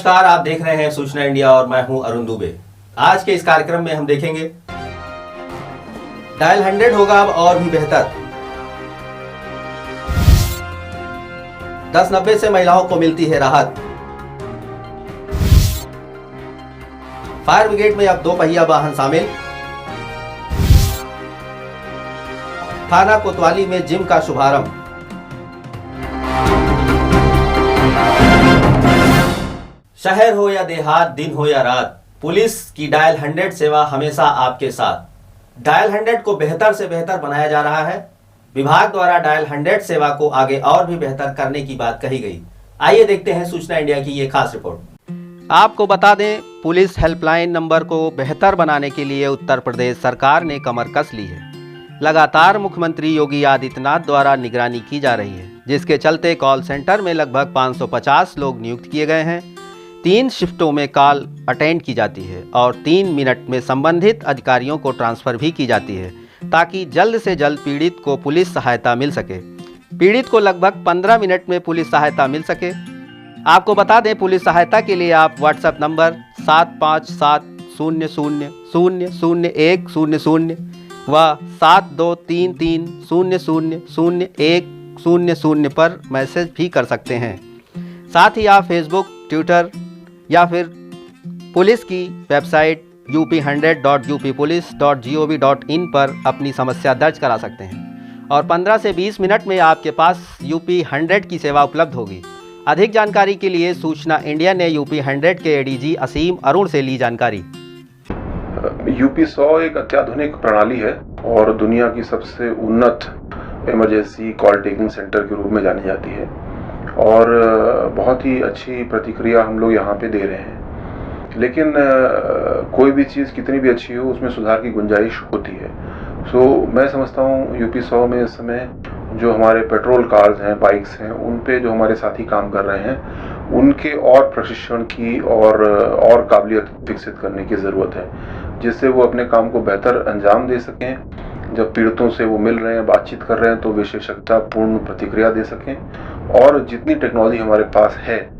नमस्कार, आप देख रहे हैं सूचना इंडिया और मैं हूं अरुण दुबे। आज के इस कार्यक्रम में हम देखेंगे डायल 100 होगा अब और भी बेहतर। 1090 से महिलाओं को मिलती है राहत। फायर ब्रिगेड में अब 2 पहिया वाहन शामिल। थाना कोतवाली में जिम का शुभारंभ। शहर हो या देहात, दिन हो या रात, पुलिस की डायल 100 सेवा हमेशा आपके साथ। डायल 100 को बेहतर से बेहतर बनाया जा रहा है। विभाग द्वारा डायल 100 सेवा को आगे और भी बेहतर करने की बात कही गई। आइए देखते हैं सूचना इंडिया की ये खास रिपोर्ट। आपको बता दें, पुलिस हेल्पलाइन नंबर को बेहतर बनाने के लिए उत्तर प्रदेश सरकार ने कमर कस ली है। लगातार मुख्यमंत्री योगी आदित्यनाथ द्वारा निगरानी की जा रही है, जिसके चलते कॉल सेंटर में लगभग 550 लोग नियुक्त किए गए हैं। 3 शिफ्टों में कॉल अटेंड की जाती है और 3 मिनट में संबंधित अधिकारियों को ट्रांसफ़र भी की जाती है, ताकि जल्द से जल्द पीड़ित को पुलिस सहायता मिल सके। पीड़ित को लगभग 15 मिनट में पुलिस सहायता मिल सके। आपको बता दें, पुलिस सहायता के लिए आप व्हाट्सएप नंबर 7570000100 व 7233000100 पर मैसेज भी कर सकते हैं। साथ ही आप फेसबुक, ट्विटर या फिर पुलिस की वेबसाइट up100.uppolice.gov.in पर अपनी समस्या दर्ज करा सकते हैं और 15 से 20 मिनट में आपके पास UP100 की सेवा उपलब्ध होगी। अधिक जानकारी के लिए सूचना इंडिया ने UP100 के ADG असीम अरुण से ली जानकारी। UP100 एक अत्याधुनिक प्रणाली है और दुनिया की सबसे उन्नत इमरजेंसी कॉल टेकिंग सेंटर के रूप में जानी जाती है और बहुत ही अच्छी प्रतिक्रिया हम लोग यहाँ पे दे रहे हैं। लेकिन कोई भी चीज़ कितनी भी अच्छी हो, उसमें सुधार की गुंजाइश होती है। मैं समझता हूँ UP100 में इस समय जो हमारे पेट्रोल कार्स हैं, बाइक्स हैं, उन पे जो हमारे साथी काम कर रहे हैं, उनके और प्रशिक्षण की और काबिलियत विकसित करने की ज़रूरत है, जिससे वो अपने काम को बेहतर अंजाम दे सकें। जब पीड़ितों से वो मिल रहे हैं, बातचीत कर रहे हैं, तो विशेषज्ञता पूर्ण प्रतिक्रिया दे सकें और जितनी टेक्नोलॉजी हमारे पास है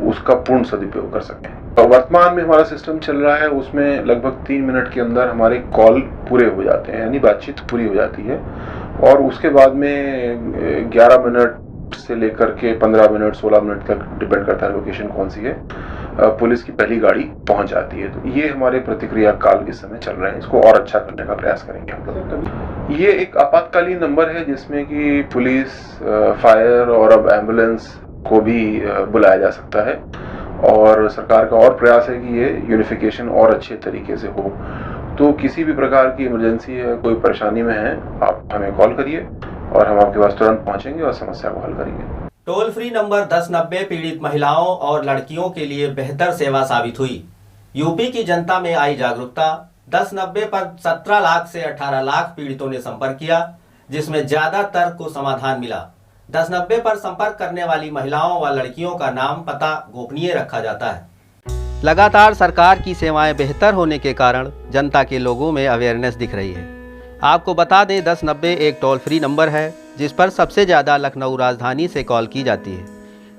उसका पूर्ण सदुपयोग कर सकें। तो वर्तमान में हमारा सिस्टम चल रहा है, उसमें लगभग 3 मिनट के अंदर हमारे कॉल पूरे हो जाते हैं, यानी बातचीत पूरी हो जाती है और उसके बाद में 11 मिनट से लेकर के 15 मिनट 16 मिनट तक, डिपेंड करता है लोकेशन कौन सी है, पुलिस की पहली गाड़ी पहुंच जाती है। तो ये हमारे प्रतिक्रिया काल इस समय चल रहे हैं। इसको और अच्छा करने का प्रयास करेंगे हम लोग। ये एक आपातकालीन नंबर है जिसमें कि पुलिस, फायर और अब एम्बुलेंस को भी बुलाया जा सकता है और सरकार का और प्रयास है कि ये यूनिफिकेशन और अच्छे तरीके से हो। तो किसी भी प्रकार की इमरजेंसी है, कोई परेशानी में है, आप हमें कॉल करिए और हम आपके पास तुरंत पहुंचेंगे और समस्या को हल करेंगे। टोल फ्री नंबर 1090 पीड़ित महिलाओं और लड़कियों के लिए बेहतर सेवा साबित हुई। यूपी की जनता में आई जागरूकता। 1090 पर 17 लाख से 18 लाख पीड़ितों ने संपर्क किया, जिसमें ज्यादातर को समाधान मिला। 1090 पर संपर्क करने वाली महिलाओं व लड़कियों का नाम, पता गोपनीय रखा जाता है। लगातार सरकार की सेवाएं बेहतर होने के कारण जनता के लोगों में अवेयरनेस दिख रही है। आपको बता दें, 1090 एक टोल फ्री नंबर है जिस पर सबसे ज़्यादा लखनऊ राजधानी से कॉल की जाती है।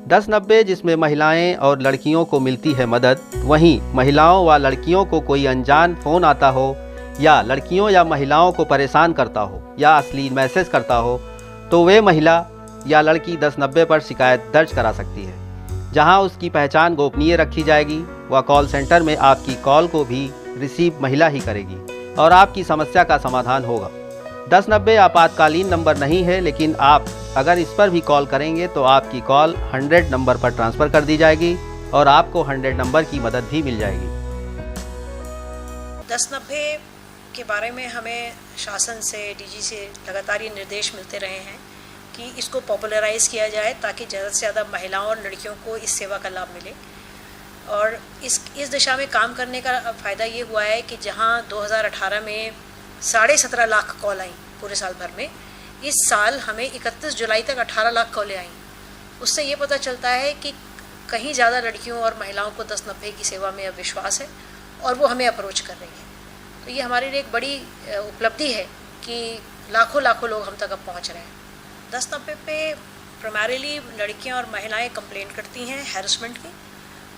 1090 जिसमें महिलाएं और लड़कियों को मिलती है मदद। वहीं महिलाओं व लड़कियों को कोई अनजान फ़ोन आता हो या लड़कियों या महिलाओं को परेशान करता हो या अश्लील मैसेज करता हो, तो वे महिला या लड़की 1090 पर शिकायत दर्ज करा सकती है, जहां उसकी पहचान गोपनीय रखी जाएगी व कॉल सेंटर में आपकी कॉल को भी रिसीव महिला ही करेगी और आपकी समस्या का समाधान होगा। 1090 आपातकालीन नंबर नहीं है, लेकिन आप अगर इस पर भी कॉल करेंगे तो आपकी कॉल 100 नंबर पर ट्रांसफ़र कर दी जाएगी और आपको 100 नंबर की मदद भी मिल जाएगी। 1090 के बारे में हमें शासन से, DG से लगातार ये निर्देश मिलते रहे हैं कि इसको पॉपुलराइज़ किया जाए ताकि ज़्यादा से ज़्यादा महिलाओं और लड़कियों को इस सेवा का लाभ मिले। और इस दिशा में काम करने का फ़ायदा ये हुआ है कि जहां 2018 में 17.5 लाख कॉल आई पूरे साल भर में, इस साल हमें 31 जुलाई तक 18 लाख कॉलें आई। उससे ये पता चलता है कि कहीं ज़्यादा लड़कियों और महिलाओं को 1090 की सेवा में अब विश्वास है और वो हमें अप्रोच कर रही है। तो ये हमारे लिए एक बड़ी उपलब्धि है कि लाखों लोग हम तक अब पहुँच रहे हैं। 1090 पे प्राइमरीली लड़कियां और महिलाएं कंप्लेंट करती हैं हैरेसमेंट की,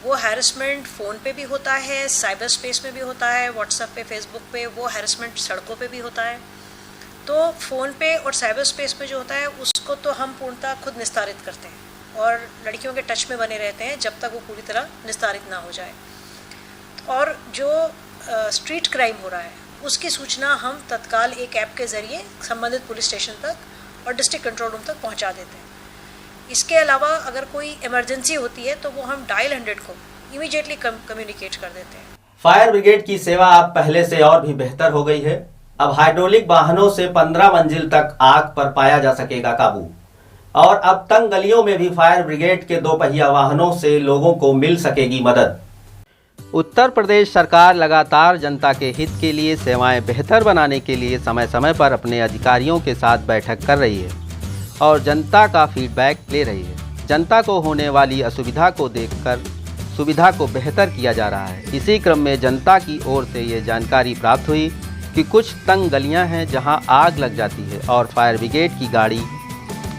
वो हैरेसमेंट फ़ोन पे भी होता है, साइबर स्पेस में भी होता है, व्हाट्सएप पे, फेसबुक पे, वो हैरेसमेंट सड़कों पे भी होता है। तो फ़ोन पे और साइबर स्पेस पे जो होता है उसको तो हम पूर्णतः खुद निस्तारित करते हैं और लड़कियों के टच में बने रहते हैं जब तक वो पूरी तरह निस्तारित ना हो जाए। और जो स्ट्रीट क्राइम हो रहा है उसकी सूचना हम तत्काल एक ऐप के ज़रिए संबंधित पुलिस स्टेशन तक और डिस्ट्रिक्ट कंट्रोल रूम तक पहुंचा देते हैं। इसके अलावा अगर कोई इमरजेंसी होती है तो वो हम डायल 100 को इमीडिएटली कम्युनिकेट कर देते हैं। फायर ब्रिगेड की सेवा अब पहले से और भी बेहतर हो गई है। अब हाइड्रोलिक वाहनों से 15 मंजिल तक आग पर पाया जा सकेगा काबू और अब तंग गलियों में भी फायर ब्रिगेड के 2 पहिया वाहनों से लोगों को मिल सकेगी मदद। उत्तर प्रदेश सरकार लगातार जनता के हित के लिए सेवाएं बेहतर बनाने के लिए समय समय पर अपने अधिकारियों के साथ बैठक कर रही है और जनता का फीडबैक ले रही है। जनता को होने वाली असुविधा को देखकर सुविधा को बेहतर किया जा रहा है। इसी क्रम में जनता की ओर से ये जानकारी प्राप्त हुई कि कुछ तंग गलियां हैं जहां आग लग जाती है और फायर ब्रिगेड की गाड़ी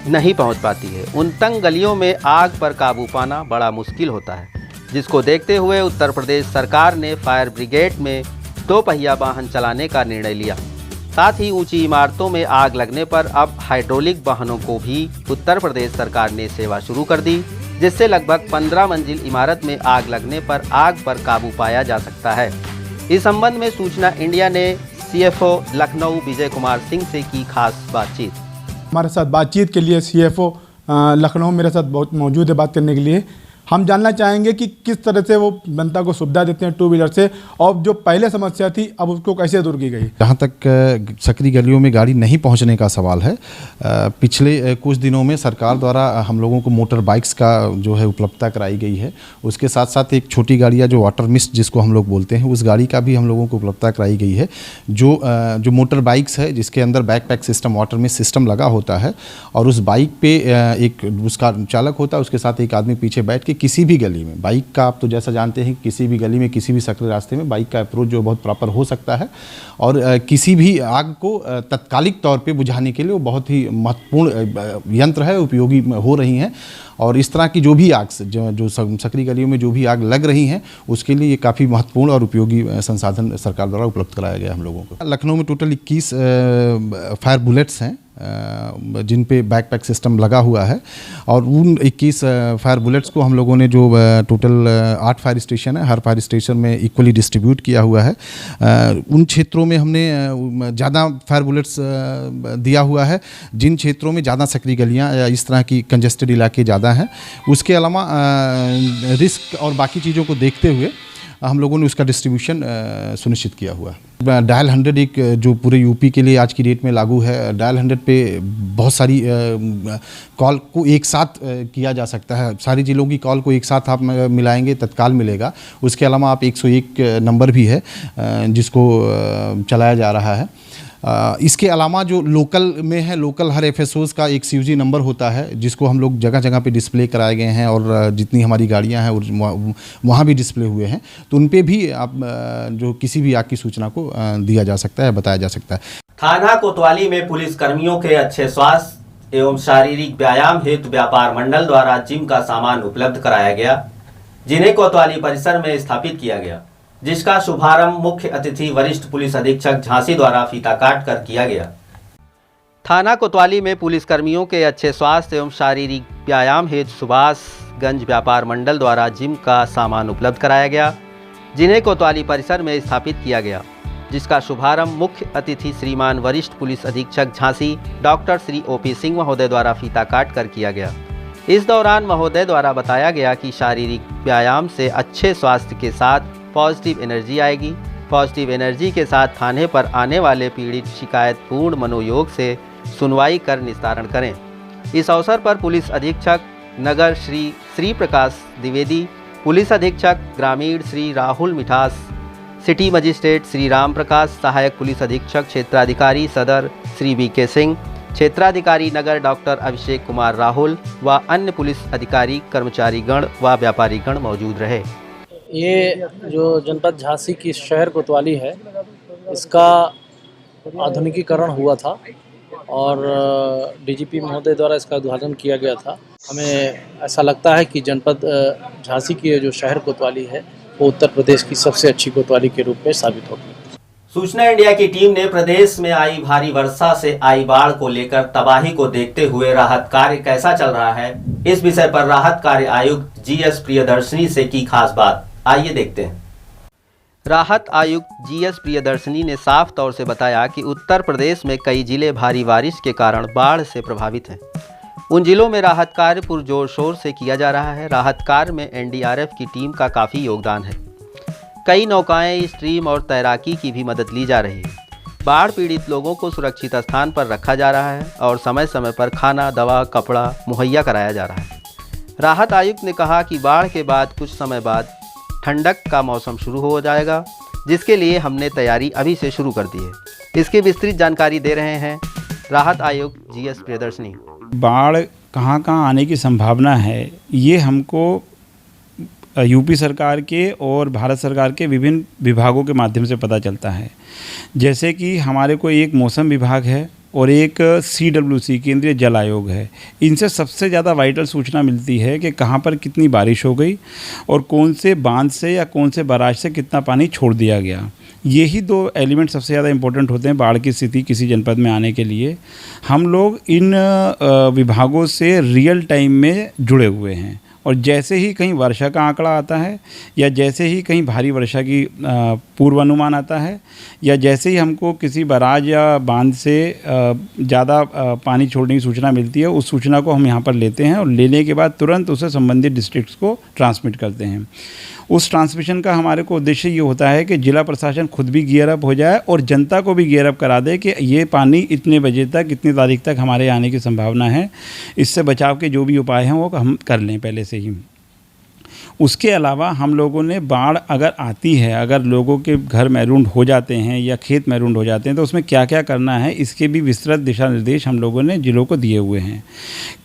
नहीं पहुंच पाती है। उन तंग गलियों में आग पर काबू पाना बड़ा मुश्किल होता है, जिसको देखते हुए उत्तर प्रदेश सरकार ने फायर ब्रिगेड में 2 पहिया वाहन चलाने का निर्णय लिया। साथ ही ऊंची इमारतों में आग लगने पर अब हाइड्रोलिक वाहनों को भी उत्तर प्रदेश सरकार ने सेवा शुरू कर दी, जिससे लगभग 15 मंजिल इमारत में आग लगने पर आग पर काबू पाया जा सकता है। इस संबंध में सूचना इंडिया ने CFO लखनऊ विजय कुमार सिंह से की खास बातचीत। हमारे साथ बातचीत के लिए CFO लखनऊ मेरे साथ बहुत मौजूद है बात करने के लिए। हम जानना चाहेंगे कि किस तरह से वो जनता को सुविधा देते हैं 2 व्हीलर से और जो पहले समस्या थी अब उसको कैसे दूर की गई। जहाँ तक सकरी गलियों में गाड़ी नहीं पहुँचने का सवाल है, पिछले कुछ दिनों में सरकार द्वारा हम लोगों को मोटर बाइक्स का जो है उपलब्धता कराई गई है। उसके साथ साथ एक छोटी गाड़ियाँ जो वाटर मिस्ट जिसको हम लोग बोलते हैं, उस गाड़ी का भी हम लोगों को उपलब्धता कराई गई है। जो मोटर बाइक्स है जिसके अंदर backpack system, water mist system लगा होता है और उस बाइक पे एक उसका चालक होता है, उसके साथ एक आदमी पीछे बैठ के किसी भी गली में, बाइक का आप तो जैसा जानते हैं किसी भी गली में किसी भी सकरे रास्ते में बाइक का अप्रोच जो बहुत प्रॉपर हो सकता है और किसी भी आग को तत्कालिक तौर पे बुझाने के लिए वो बहुत ही महत्वपूर्ण यंत्र है, उपयोगी हो रही हैं। और इस तरह की जो भी आग जो सकरी गलियों में जो भी आग लग रही हैं उसके लिए ये काफ़ी महत्वपूर्ण और उपयोगी संसाधन सरकार द्वारा उपलब्ध कराया गया हम लोगों को। लखनऊ में टोटल 21 फायर बुलेट्स हैं जिन पे बैकपैक सिस्टम लगा हुआ है और उन 21 फायर बुलेट्स को हम लोगों ने जो टोटल 8 फायर स्टेशन है, हर फायर स्टेशन में इक्वली डिस्ट्रीब्यूट किया हुआ है। उन क्षेत्रों में हमने ज़्यादा फायर बुलेट्स दिया हुआ है जिन क्षेत्रों में ज़्यादा सकरी गलियाँ या इस तरह की कंजेस्टेड इलाके ज़्यादा हैं। उसके अलावा रिस्क और बाकी चीज़ों को देखते हुए हम लोगों ने उसका डिस्ट्रीब्यूशन सुनिश्चित किया हुआ है। डायल 100 एक जो पूरे यूपी के लिए आज की डेट में लागू है। डायल 100 पे बहुत सारी कॉल को एक साथ किया जा सकता है। सारी जिलों की कॉल को एक साथ आप मिलाएंगे तत्काल मिलेगा। उसके अलावा आप 101 नंबर भी है जिसको चलाया जा रहा है। इसके अलावा जो लोकल में है, लोकल हर FSOs का एक CUG नंबर होता है जिसको हम लोग जगह जगह पे डिस्प्ले कराए गए हैं और जितनी हमारी गाड़ियां हैं वहाँ भी डिस्प्ले हुए हैं, तो उन पे भी आप जो किसी भी आग की सूचना को दिया जा सकता है, बताया जा सकता है। थाना कोतवाली में पुलिस कर्मियों के अच्छे स्वास्थ्य एवं शारीरिक व्यायाम हेतु व्यापार मंडल द्वारा जिम का सामान उपलब्ध कराया गया, जिन्हें कोतवाली परिसर में स्थापित किया गया, जिसका शुभारंभ मुख्य अतिथि वरिष्ठ पुलिस अधीक्षक झांसी द्वारा फीता काट कर किया गया। थाना कोतवाली में पुलिस कर्मियों के अच्छे स्वास्थ्य एवं शारीरिक व्यायाम हेतु सुभाषगंज व्यापार मंडल द्वारा जिम का सामान उपलब्ध कराया गया, जिन्हें कोतवाली परिसर में स्थापित किया गया, जिसका शुभारंभ मुख्य अतिथि श्रीमान वरिष्ठ पुलिस अधीक्षक झांसी डॉक्टर श्री OP सिंह महोदय द्वारा फीता काट कर किया गया। इस दौरान महोदय द्वारा बताया गया कि शारीरिक व्यायाम से अच्छे स्वास्थ्य के साथ पॉजिटिव एनर्जी आएगी। पॉजिटिव एनर्जी के साथ थाने पर आने वाले पीड़ित शिकायत पूर्ण मनोयोग से सुनवाई कर निस्तारण करें। इस अवसर पर पुलिस अधीक्षक नगर श्री प्रकाश द्विवेदी, पुलिस अधीक्षक ग्रामीण श्री राहुल मिठास, सिटी मजिस्ट्रेट श्री राम प्रकाश, सहायक पुलिस अधीक्षक क्षेत्राधिकारी सदर श्री VK सिंह, क्षेत्राधिकारी नगर डॉक्टर अभिषेक कुमार राहुल व अन्य पुलिस अधिकारी, कर्मचारीगण व व्यापारीगण मौजूद रहे। ये जो जनपद झांसी की शहर कोतवाली है, इसका आधुनिकीकरण हुआ था और DGP महोदय द्वारा इसका उद्घाटन किया गया था। हमें ऐसा लगता है कि जनपद झांसी की जो शहर कोतवाली है वो उत्तर प्रदेश की सबसे अच्छी कोतवाली के रूप में साबित होगी। सूचना इंडिया की टीम ने प्रदेश में आई भारी वर्षा से आई बाढ़ को लेकर तबाही को देखते हुए राहत कार्य कैसा चल रहा है, इस विषय पर राहत कार्य आयुक्त जीएस प्रियदर्शनी से की खास बात। आइए देखते हैं। राहत आयुक्त जीएस प्रियदर्शनी ने साफ तौर से बताया कि उत्तर प्रदेश में कई जिले भारी बारिश के कारण बाढ़ से प्रभावित हैं। उन जिलों में राहत कार्य पुरजोर शोर से किया जा रहा है। राहत कार्य में एनडीआरएफ की टीम का काफ़ी योगदान है। कई नौकाएं, स्ट्रीम और तैराकी की भी मदद ली जा रही है। बाढ़ पीड़ित लोगों को सुरक्षित स्थान पर रखा जा रहा है और समय समय पर खाना, दवा, कपड़ा मुहैया कराया जा रहा है। राहत आयुक्त ने कहा कि बाढ़ के बाद कुछ समय बाद ठंडक का मौसम शुरू हो जाएगा, जिसके लिए हमने तैयारी अभी से शुरू कर दी है। इसकी विस्तृत जानकारी दे रहे हैं राहत आयुक्त जीएस प्रियदर्शनी। बाढ़ कहाँ कहाँ आने की संभावना है, ये हमको यूपी सरकार के और भारत सरकार के विभिन्न विभागों के माध्यम से पता चलता है। जैसे कि हमारे को एक मौसम विभाग है और एक CWC केंद्रीय जल आयोग है। इनसे सबसे ज़्यादा वाइटल सूचना मिलती है कि कहाँ पर कितनी बारिश हो गई और कौन से बांध से या कौन से बराज से कितना पानी छोड़ दिया गया। यही दो एलिमेंट सबसे ज़्यादा इम्पोर्टेंट होते हैं बाढ़ की स्थिति किसी जनपद में आने के लिए। हम लोग इन विभागों से रियल टाइम में जुड़े हुए हैं और जैसे ही कहीं वर्षा का आंकड़ा आता है या जैसे ही कहीं भारी वर्षा की पूर्वानुमान आता है या जैसे ही हमको किसी बराज या बांध से ज़्यादा पानी छोड़ने की सूचना मिलती है, उस सूचना को हम यहाँ पर लेते हैं और लेने के बाद तुरंत उसे संबंधित डिस्ट्रिक्ट्स को ट्रांसमिट करते हैं। उस ट्रांसमिशन का हमारे को उद्देश्य ये होता है कि जिला प्रशासन खुद भी गियर अप हो जाए और जनता को भी गियर अप करा दे कि ये पानी इतने बजे तक, इतनी तारीख तक हमारे आने की संभावना है। इससे बचाव के जो भी उपाय हैं वो हम कर लें पहले से ही। उसके अलावा हम लोगों ने बाढ़ अगर आती है, अगर लोगों के घर मैरून हो जाते हैं या खेत मैरून हो जाते हैं, तो उसमें क्या क्या करना है इसके भी विस्तृत दिशा निर्देश हम लोगों ने जिलों को दिए हुए हैं।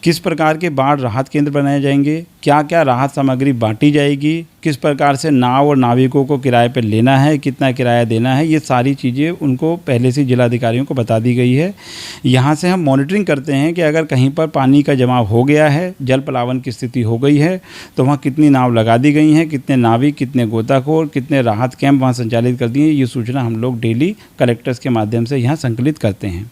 किस प्रकार के बाढ़ राहत केंद्र बनाए जाएंगे, क्या क्या राहत सामग्री बांटी जाएगी, किस प्रकार से नाव और नाविकों को किराए पर लेना है, कितना किराया देना है, ये सारी चीज़ें उनको पहले से जिलाधिकारियों को बता दी गई है। यहाँ से हम मॉनिटरिंग करते हैं कि अगर कहीं पर पानी का जमाव हो गया है, जल प्लावन की स्थिति हो गई है, तो वहाँ कितनी नाव लगा दी गई हैं, कितने नाविक, कितने गोताखोर, कितने राहत कैंप वहाँ संचालित कर दिए हैं। ये सूचना हम लोग डेली कलेक्टर्स के माध्यम से यहाँ संकलित करते हैं।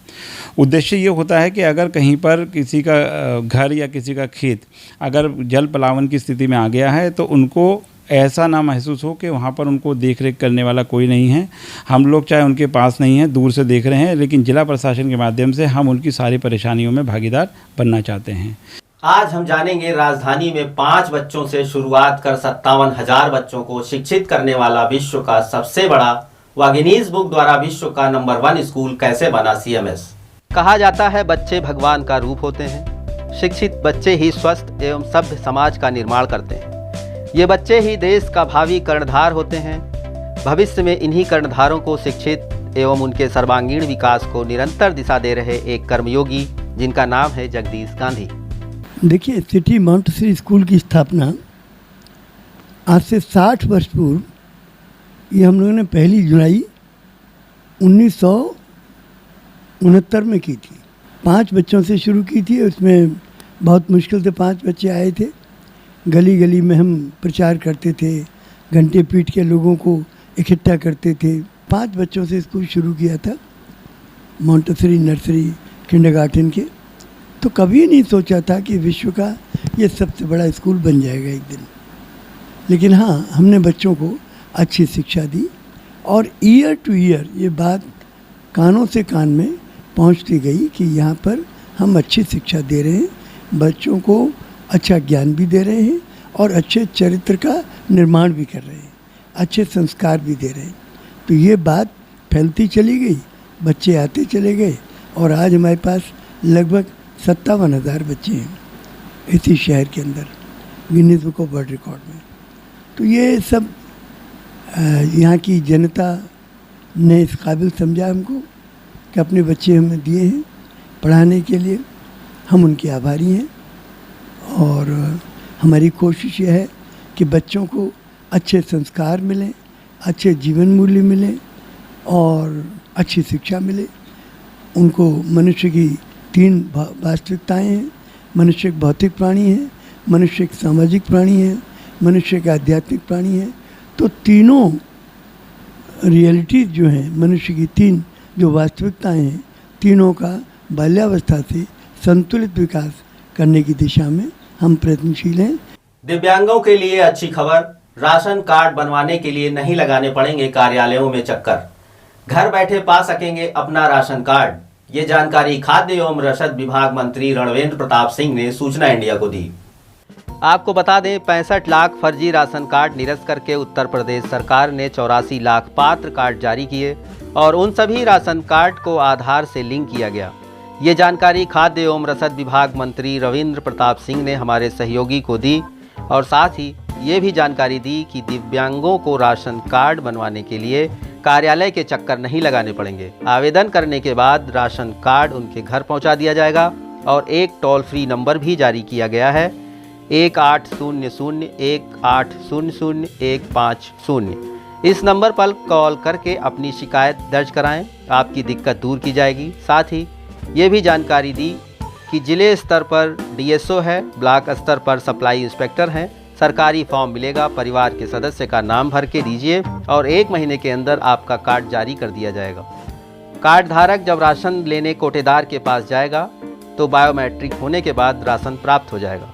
उद्देश्य ये होता है कि अगर कहीं पर किसी का घर या किसी का खेत अगर जल प्लावन की स्थिति में आ गया है तो उनको ऐसा ना महसूस हो कि वहाँ पर उनको देख रेख करने वाला कोई नहीं है। हम लोग चाहे उनके पास नहीं हैं, दूर से देख रहे हैं, लेकिन जिला प्रशासन के माध्यम से हम उनकी सारी परेशानियों में भागीदार बनना चाहते हैं। आज हम जानेंगे राजधानी में 5 बच्चों से शुरुआत कर 57,000 बच्चों को शिक्षित करने वाला विश्व का सबसे बड़ा व गिनीज बुक द्वारा विश्व का नंबर 1 स्कूल कैसे बना CMS। कहा जाता है बच्चे भगवान का रूप होते हैं। शिक्षित बच्चे ही स्वस्थ एवं सभ्य समाज का निर्माण करते हैं। ये बच्चे ही देश का भावी कर्णधार होते हैं। भविष्य में इन्हीं कर्णधारों को शिक्षित एवं उनके सर्वांगीण विकास को निरंतर दिशा दे रहे एक कर्मयोगी जिनका नाम है जगदीश गांधी। देखिए, सिटी मॉन्टेसरी स्कूल की स्थापना आज से 60 वर्ष पूर्व ये हम लोगों ने 1 जुलाई 1969 में की थी। 5 बच्चों से शुरू की थी। उसमें बहुत मुश्किल से 5 बच्चे आए थे। गली गली में हम प्रचार करते थे, घंटे पीट के लोगों को इकट्ठा करते थे। 5 बच्चों से स्कूल शुरू किया था, मॉन्टेसरी नर्सरी किंडरगार्टन के। तो कभी नहीं सोचा था कि विश्व का ये सबसे बड़ा स्कूल बन जाएगा एक दिन। लेकिन हाँ, हमने बच्चों को अच्छी शिक्षा दी और ईयर टू ईयर ये बात कानों से कान में पहुंचती गई कि यहाँ पर हम अच्छी शिक्षा दे रहे हैं, बच्चों को अच्छा ज्ञान भी दे रहे हैं और अच्छे चरित्र का निर्माण भी कर रहे हैं, अच्छे संस्कार भी दे रहे हैं। तो ये बात फैलती चली गई, बच्चे आते चले गए और आज हमारे पास लगभग 57,000 बच्चे हैं इसी शहर के अंदर Guinness book of world record में। तो ये सब यहाँ की जनता ने इस काबिल समझा हमको कि अपने बच्चे हमें दिए हैं पढ़ाने के लिए। हम उनके आभारी हैं और हमारी कोशिश यह है कि बच्चों को अच्छे संस्कार मिलें, अच्छे जीवन मूल्य मिलें और अच्छी शिक्षा मिले। उनको मनुष्य की 3 वास्तविकताएं हैं, मनुष्य एक भौतिक प्राणी है, मनुष्य एक सामाजिक प्राणी है, मनुष्य एक आध्यात्मिक प्राणी है। तो तीनों रियलिटीज़ जो हैं, मनुष्य की तीन जो वास्तविकताएं हैं, तीनों का बाल्यावस्था से संतुलित विकास करने की दिशा में हम प्रयत्नशील हैं। दिव्यांगों के लिए अच्छी खबर, राशन कार्ड बनवाने के लिए नहीं लगाने पड़ेंगे कार्यालयों में चक्कर, घर बैठे पा सकेंगे अपना राशन कार्ड। ये जानकारी खाद्य एवं रसद विभाग मंत्री रणवेंद्र प्रताप सिंह ने सूचना इंडिया को दी। आपको बता दें, 65 लाख फर्जी राशन कार्ड निरस्त करके उत्तर प्रदेश सरकार ने 84 लाख पात्र कार्ड जारी किए और उन सभी राशन कार्ड को आधार से लिंक किया गया। ये जानकारी खाद्य एवं रसद विभाग मंत्री रविंद्र प्रताप सिंह ने हमारे सहयोगी को दी और साथ ही ये भी जानकारी दी कि दिव्यांगों को राशन कार्ड बनवाने के लिए कार्यालय के चक्कर नहीं लगाने पड़ेंगे। आवेदन करने के बाद राशन कार्ड उनके घर पहुंचा दिया जाएगा और एक टोल फ्री नंबर भी जारी किया गया है, 1800-1800-150। इस नंबर पर कॉल करके अपनी शिकायत दर्ज कराएं, आपकी दिक्कत दूर की जाएगी। साथ ही ये भी जानकारी दी कि जिले स्तर पर डीएसओ है, ब्लॉक स्तर पर सप्लाई इंस्पेक्टर हैं। सरकारी फॉर्म मिलेगा, परिवार के सदस्य का नाम भर के दीजिए और 1 महीने के अंदर आपका कार्ड जारी कर दिया जाएगा। कार्ड धारक जब राशन लेने कोटेदार के पास जाएगा तो बायोमेट्रिक होने के बाद राशन प्राप्त हो जाएगा।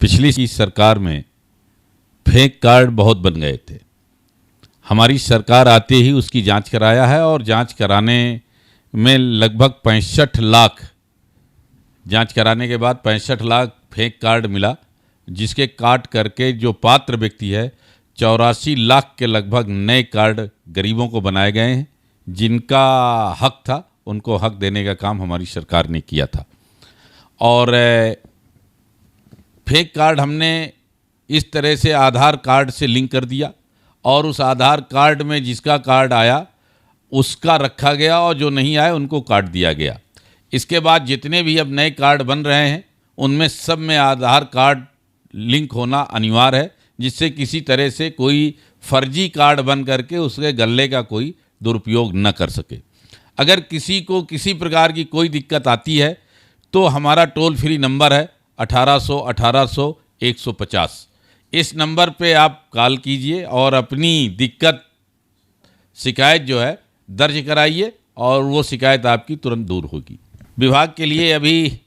पिछली की सरकार में फेक कार्ड बहुत बन गए थे। हमारी सरकार आते ही उसकी जांच कराया है और जांच कराने में लगभग 65 लाख, जांच कराने के बाद 65 लाख फेक कार्ड मिला, जिसके काट करके जो पात्र व्यक्ति है 84 लाख के लगभग नए कार्ड गरीबों को बनाए गए हैं। जिनका हक था उनको हक देने का काम हमारी सरकार ने किया था। और फेक कार्ड हमने इस तरह से आधार कार्ड से लिंक कर दिया और उस आधार कार्ड में जिसका कार्ड आया उसका रखा गया और जो नहीं आए उनको काट दिया गया। इसके बाद जितने भी अब नए कार्ड बन रहे हैं उनमें सब में आधार कार्ड लिंक होना अनिवार्य है, जिससे किसी तरह से कोई फर्जी कार्ड बन करके उसके गले का कोई दुरुपयोग न कर सके। अगर किसी को किसी प्रकार की कोई दिक्कत आती है तो हमारा टोल फ्री नंबर है 1800-150। इस नंबर पे आप कॉल कीजिए और अपनी दिक्कत, शिकायत जो है दर्ज कराइए और वो शिकायत आपकी तुरंत दूर होगी। विभाग के लिए अभी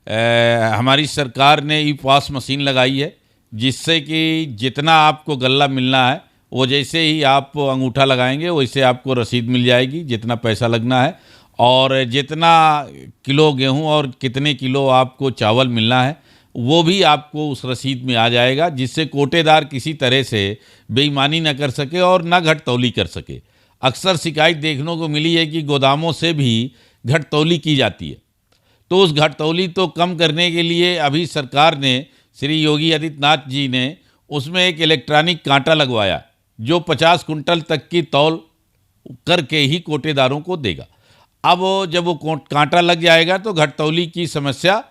हमारी सरकार ने ई पास मशीन लगाई है, जिससे कि जितना आपको गल्ला मिलना है वो जैसे ही आप अंगूठा लगाएंगे वैसे आपको रसीद मिल जाएगी, जितना पैसा लगना है और जितना किलो गेहूं और कितने किलो आपको चावल मिलना है वो भी आपको उस रसीद में आ जाएगा, जिससे कोटेदार किसी तरह से बेईमानी न कर सके और न घटतौली कर सके। अक्सर शिकायत देखने को मिली है कि गोदामों से भी घटतौली की जाती है, तो उस घटतौली तो कम करने के लिए अभी सरकार ने, श्री योगी आदित्यनाथ जी ने उसमें एक इलेक्ट्रॉनिक कांटा लगवाया जो 50 कुंटल तक की तौल करके ही कोटेदारों को देगा। अब जब वो कांटा लग जाएगा तो घटतौली की समस्या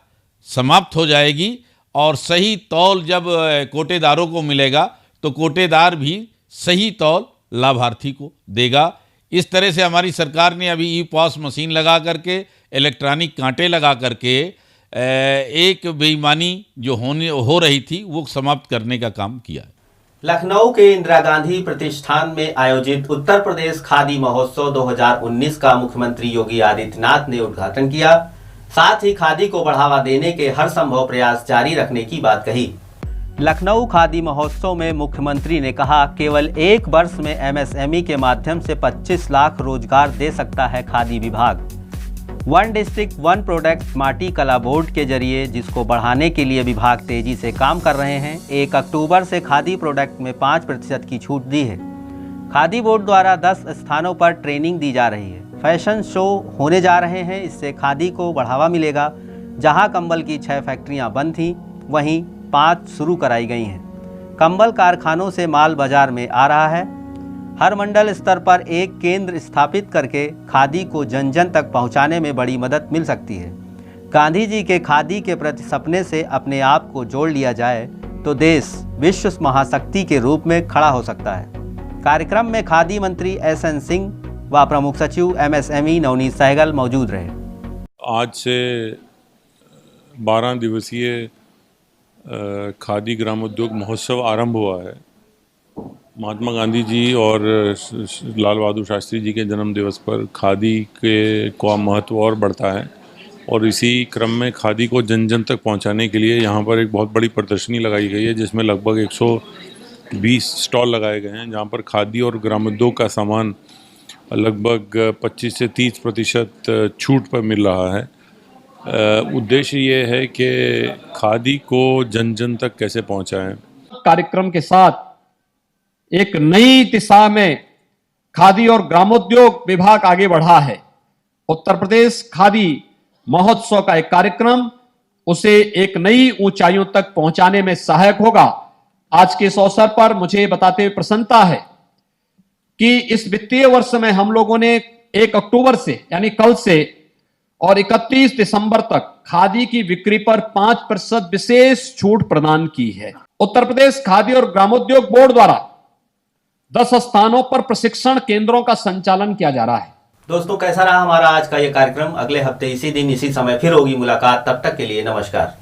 समाप्त हो जाएगी और सही तौल जब कोटेदारों को मिलेगा तो कोटेदार भी सही तौल लाभार्थी को देगा। इस तरह से हमारी सरकार ने अभी ई पॉस मशीन लगा करके, इलेक्ट्रॉनिक कांटे लगा करके एक बेईमानी जो हो रही थी वो समाप्त करने का काम किया है। लखनऊ के इंदिरा गांधी प्रतिष्ठान में आयोजित उत्तर प्रदेश खादी महोत्सव 2019 का मुख्यमंत्री योगी आदित्यनाथ ने उद्घाटन किया। साथ ही खादी को बढ़ावा देने के हर संभव प्रयास जारी रखने की बात कही। लखनऊ खादी महोत्सव में मुख्यमंत्री ने कहा, केवल 1 वर्ष में एमएसएमई के माध्यम से 25 लाख रोजगार दे सकता है खादी विभाग। 1 डिस्ट्रिक्ट 1 प्रोडक्ट माटी कला बोर्ड के जरिए जिसको बढ़ाने के लिए विभाग तेजी से काम कर रहे हैं। 1 अक्टूबर से खादी प्रोडक्ट में 5% की छूट दी है। खादी बोर्ड द्वारा 10 स्थानों पर ट्रेनिंग दी जा रही है। फैशन शो होने जा रहे हैं, इससे खादी को बढ़ावा मिलेगा। जहां कंबल की 6 फैक्ट्रियां बंद थीं, वहीं 5 शुरू कराई गई हैं। कंबल कारखानों से माल बाजार में आ रहा है। हर मंडल स्तर पर एक केंद्र स्थापित करके खादी को जन जन तक पहुंचाने में बड़ी मदद मिल सकती है। गांधी जी के खादी के प्रति सपने से अपने आप को जोड़ लिया जाए तो देश विश्व महाशक्ति के रूप में खड़ा हो सकता है। कार्यक्रम में खादी मंत्री एसएन सिंह व प्रमुख सचिव एमएसएमई नवनीत सहगल मौजूद रहे। आज से 12 दिवसीय खादी ग्रामोद्योग महोत्सव आरंभ हुआ है। महात्मा गांधी जी और लाल बहादुर शास्त्री जी के जन्म दिवस पर खादी के का महत्व और बढ़ता है और इसी क्रम में खादी को जन जन तक पहुंचाने के लिए यहाँ पर एक बहुत बड़ी प्रदर्शनी लगाई गई है, जिसमें लगभग 120 स्टॉल लगाए गए हैं, जहाँ पर खादी और ग्रामोद्योग का सामान लगभग 25 से 30% छूट पर मिल रहा है। उद्देश्य ये है कि खादी को जन जन तक कैसे पहुंचाएं। कार्यक्रम के साथ एक नई दिशा में खादी और ग्रामोद्योग विभाग आगे बढ़ा है। उत्तर प्रदेश खादी महोत्सव का एक कार्यक्रम उसे एक नई ऊंचाइयों तक पहुंचाने में सहायक होगा। आज के इस अवसर पर मुझे बताते हुए प्रसन्नता है कि इस वित्तीय वर्ष में हम लोगों ने 1 अक्टूबर से यानी कल से और 31 दिसंबर तक खादी की बिक्री पर 5% विशेष छूट प्रदान की है। उत्तर प्रदेश खादी और ग्रामोद्योग बोर्ड द्वारा 10 स्थानों पर प्रशिक्षण केंद्रों का संचालन किया जा रहा है। दोस्तों, कैसा रहा हमारा आज का ये कार्यक्रम। अगले हफ्ते इसी दिन इसी समय फिर होगी मुलाकात। तब तक के लिए नमस्कार।